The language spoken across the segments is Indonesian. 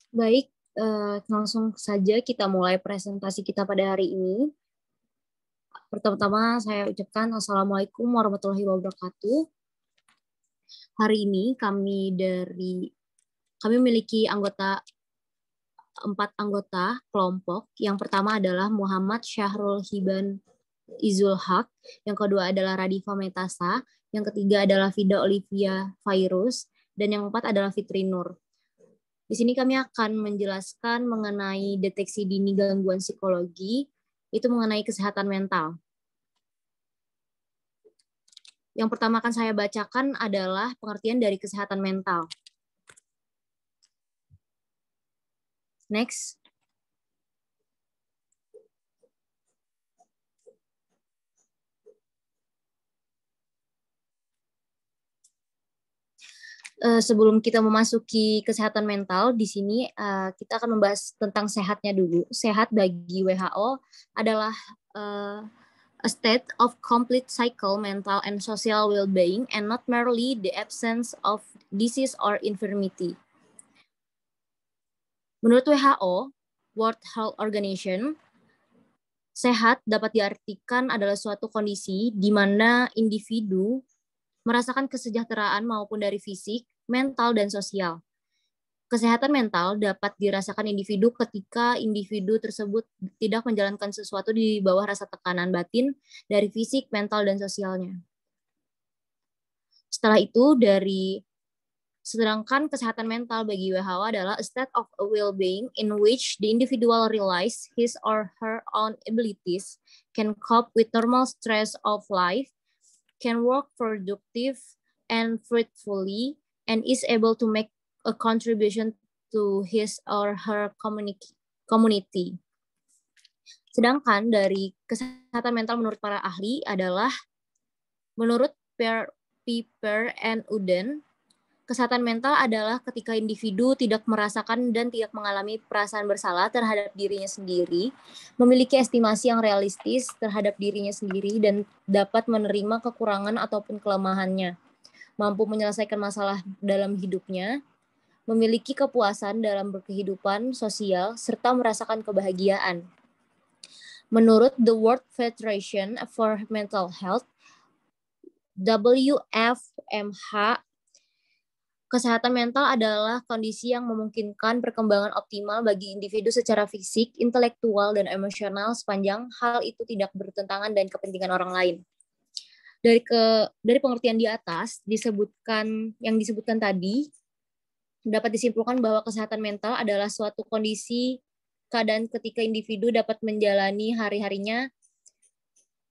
Baik, langsung saja kita mulai presentasi kita pada hari ini. Pertama-tama saya ucapkan Assalamualaikum warahmatullahi wabarakatuh. Hari ini kami memiliki 4 anggota kelompok. Yang pertama adalah Muhammad Syahrul Hiban Izul Haq, yang kedua adalah Radifa Metasa, yang ketiga adalah Vida Olivia Fairuz, dan yang keempat adalah Fitri Nur. Di sini kami akan menjelaskan mengenai deteksi dini gangguan psikologi, itu mengenai kesehatan mental. Yang pertama akan saya bacakan adalah pengertian dari kesehatan mental. Next. Sebelum kita memasuki kesehatan mental, di sini kita akan membahas tentang sehatnya dulu. Sehat bagi WHO adalah a state of complete psychical, mental, and social well-being, and not merely the absence of disease or infirmity. Menurut WHO, World Health Organization, sehat dapat diartikan adalah suatu kondisi di mana individu merasakan kesejahteraan maupun dari fisik, mental, dan sosial. Kesehatan mental dapat dirasakan individu ketika individu tersebut tidak menjalankan sesuatu di bawah rasa tekanan batin dari fisik, mental, dan sosialnya. Setelah itu, sedangkan kesehatan mental bagi WHO adalah a state of well-being in which the individual realize his or her own abilities, can cope with normal stress of life, can work productive and fruitfully, and is able to make a contribution to his or her community. Sedangkan dari kesehatan mental menurut para ahli adalah menurut Piper and Uden, kesehatan mental adalah ketika individu tidak merasakan dan tidak mengalami perasaan bersalah terhadap dirinya sendiri, memiliki estimasi yang realistis terhadap dirinya sendiri, dan dapat menerima kekurangan ataupun kelemahannya, mampu menyelesaikan masalah dalam hidupnya, memiliki kepuasan dalam berkehidupan sosial, serta merasakan kebahagiaan. Menurut the World Federation for Mental Health, WFMH, kesehatan mental adalah kondisi yang memungkinkan perkembangan optimal bagi individu secara fisik, intelektual, dan emosional sepanjang hal itu tidak bertentangan dengan kepentingan orang lain. Dari pengertian di atas yang disebutkan tadi, dapat disimpulkan bahwa kesehatan mental adalah suatu kondisi keadaan ketika individu dapat menjalani hari-harinya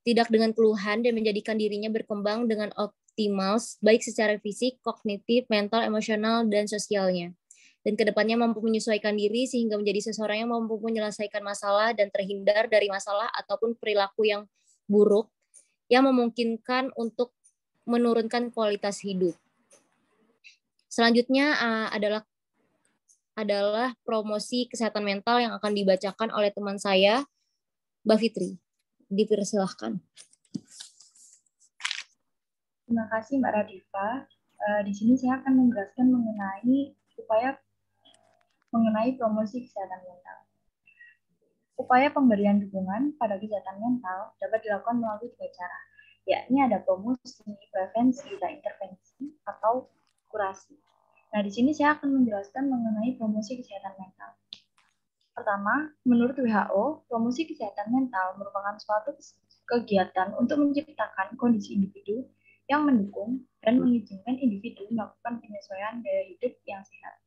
tidak dengan keluhan dan menjadikan dirinya berkembang dengan optimal, baik secara fisik, kognitif, mental, emosional, dan sosialnya. Dan kedepannya mampu menyesuaikan diri sehingga menjadi seseorang yang mampu menyelesaikan masalah dan terhindar dari masalah ataupun perilaku yang buruk yang memungkinkan untuk menurunkan kualitas hidup. Selanjutnya adalah promosi kesehatan mental yang akan dibacakan oleh teman saya, Mbak Fitri. Dipersilahkan. Terima kasih Mbak Radifa. Di sini saya akan menjelaskan mengenai promosi kesehatan mental. Upaya pemberian dukungan pada kesehatan mental dapat dilakukan melalui 3 cara, yakni ada promosi, prevensi, dan intervensi atau kurasi. Nah, di sini saya akan menjelaskan mengenai promosi kesehatan mental. Pertama, menurut WHO, promosi kesehatan mental merupakan suatu kegiatan untuk menciptakan kondisi individu yang mendukung dan mengizinkan individu melakukan penyesuaian gaya hidup yang sehat.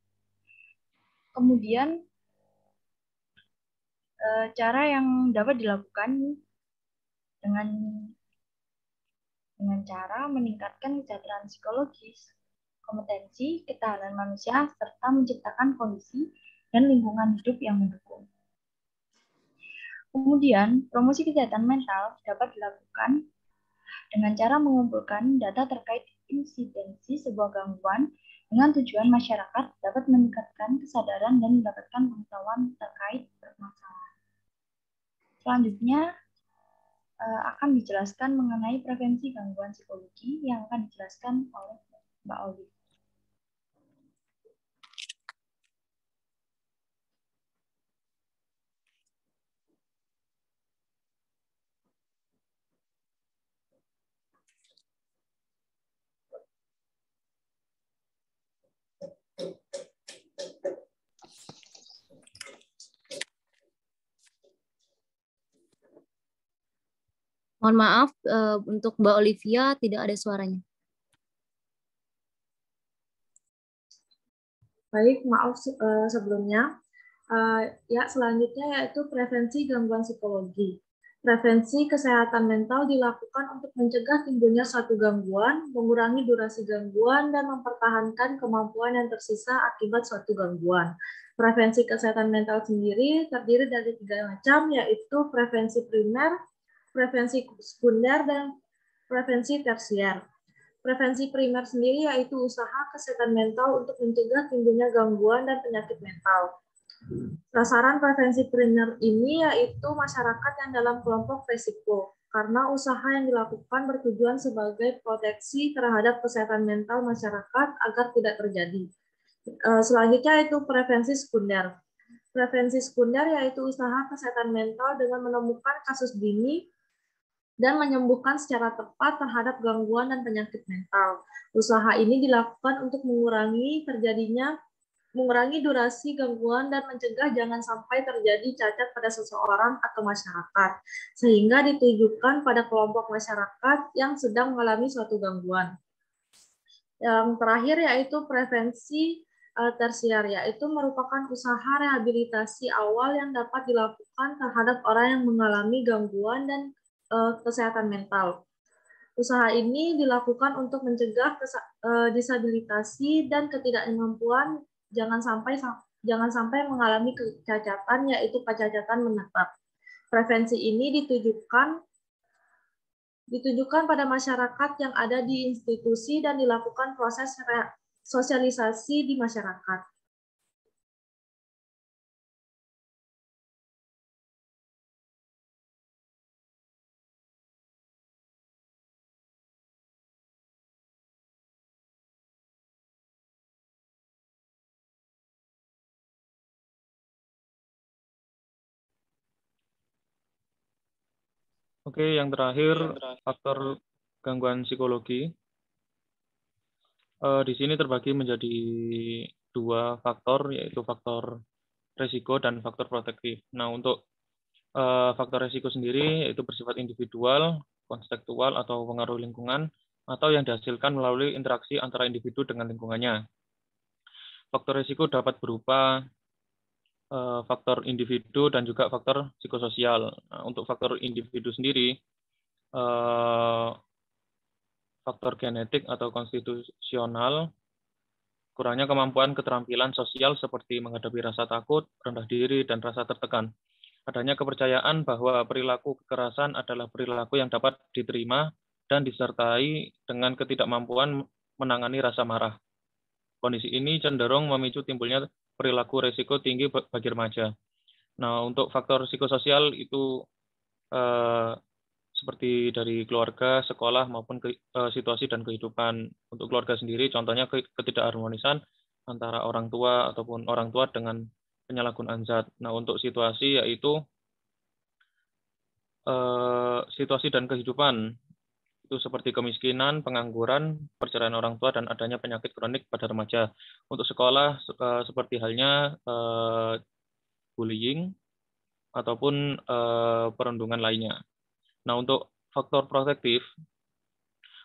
Kemudian, cara yang dapat dilakukan dengan cara meningkatkan kesejahteraan psikologis, kompetensi, ketahanan manusia, serta menciptakan kondisi dan lingkungan hidup yang mendukung. Kemudian, promosi kesehatan mental dapat dilakukan dengan cara mengumpulkan data terkait insidensi sebuah gangguan dengan tujuan masyarakat dapat meningkatkan kesadaran dan mendapatkan pengetahuan terkait permasalahan. Selanjutnya, akan dijelaskan mengenai prevensi gangguan psikologi yang akan dijelaskan oleh Mbak Oli. Mohon maaf, untuk Mbak Olivia tidak ada suaranya. Baik, maaf sebelumnya. Ya, selanjutnya yaitu prevensi gangguan psikologi. Prevensi kesehatan mental dilakukan untuk mencegah timbulnya suatu gangguan, mengurangi durasi gangguan, dan mempertahankan kemampuan yang tersisa akibat suatu gangguan. Prevensi kesehatan mental sendiri terdiri dari 3 macam, yaitu prevensi primer, prevensi sekunder, dan prevensi tersier. Prevensi primer sendiri yaitu usaha kesehatan mental untuk mencegah timbulnya gangguan dan penyakit mental. Sasaran prevensi primer ini yaitu masyarakat yang dalam kelompok risiko, karena usaha yang dilakukan bertujuan sebagai proteksi terhadap kesehatan mental masyarakat agar tidak terjadi. Selanjutnya yaitu prevensi sekunder. Prevensi sekunder yaitu usaha kesehatan mental dengan menemukan kasus dini dan menyembuhkan secara tepat terhadap gangguan dan penyakit mental. Usaha ini dilakukan untuk mengurangi durasi gangguan dan mencegah jangan sampai terjadi cacat pada seseorang atau masyarakat, sehingga ditujukan pada kelompok masyarakat yang sedang mengalami suatu gangguan. Yang terakhir yaitu prevensi tersier, yaitu merupakan usaha rehabilitasi awal yang dapat dilakukan terhadap orang yang mengalami gangguan dan kesehatan mental. Usaha ini dilakukan untuk mencegah disabilitasi dan ketidakmampuan jangan sampai mengalami kecacatan, yaitu kecacatan menetap. Prevensi ini ditujukan pada masyarakat yang ada di institusi dan dilakukan proses sosialisasi di masyarakat. Oke, yang terakhir faktor gangguan psikologi. Di sini terbagi menjadi 2 faktor, yaitu faktor resiko dan faktor protektif. Nah, untuk faktor resiko sendiri yaitu bersifat individual, kontekstual atau pengaruh lingkungan, atau yang dihasilkan melalui interaksi antara individu dengan lingkungannya. Faktor resiko dapat berupa faktor individu dan juga faktor psikososial. Nah, untuk faktor individu sendiri, faktor genetik atau konstitusional, kurangnya kemampuan keterampilan sosial seperti menghadapi rasa takut, rendah diri, dan rasa tertekan. Adanya kepercayaan bahwa perilaku kekerasan adalah perilaku yang dapat diterima dan disertai dengan ketidakmampuan menangani rasa marah. Kondisi ini cenderung memicu timbulnya perilaku resiko tinggi bagi remaja. Nah, untuk faktor psikososial itu seperti dari keluarga, sekolah, maupun situasi dan kehidupan. Untuk keluarga sendiri, contohnya ketidakharmonisan antara orang tua ataupun orang tua dengan penyalahgunaan zat. Nah, untuk situasi yaitu situasi dan kehidupan. Itu seperti kemiskinan, pengangguran, perceraian orang tua, dan adanya penyakit kronik pada remaja. Untuk sekolah, seperti halnya bullying ataupun perundungan lainnya. Nah, untuk faktor protektif,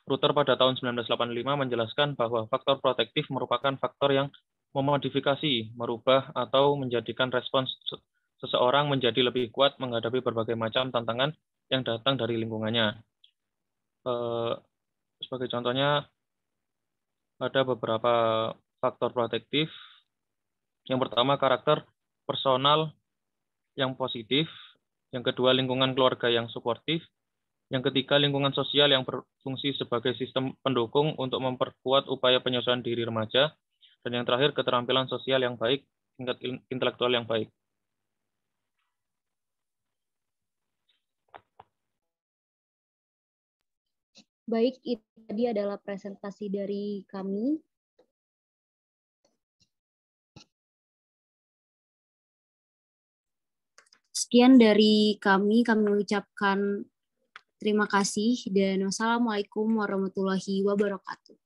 Ruther pada tahun 1985 menjelaskan bahwa faktor protektif merupakan faktor yang memodifikasi, merubah, atau menjadikan respons seseorang menjadi lebih kuat menghadapi berbagai macam tantangan yang datang dari lingkungannya. Sebagai contohnya, ada beberapa faktor protektif. Yang pertama, karakter personal yang positif. Yang kedua, lingkungan keluarga yang suportif. Yang ketiga, lingkungan sosial yang berfungsi sebagai sistem pendukung untuk memperkuat upaya penyesuaian diri remaja. Dan yang terakhir, keterampilan sosial yang baik, tingkat intelektual yang baik. Baik, itu tadi adalah presentasi dari kami. Sekian dari kami mengucapkan terima kasih dan wassalamualaikum warahmatullahi wabarakatuh.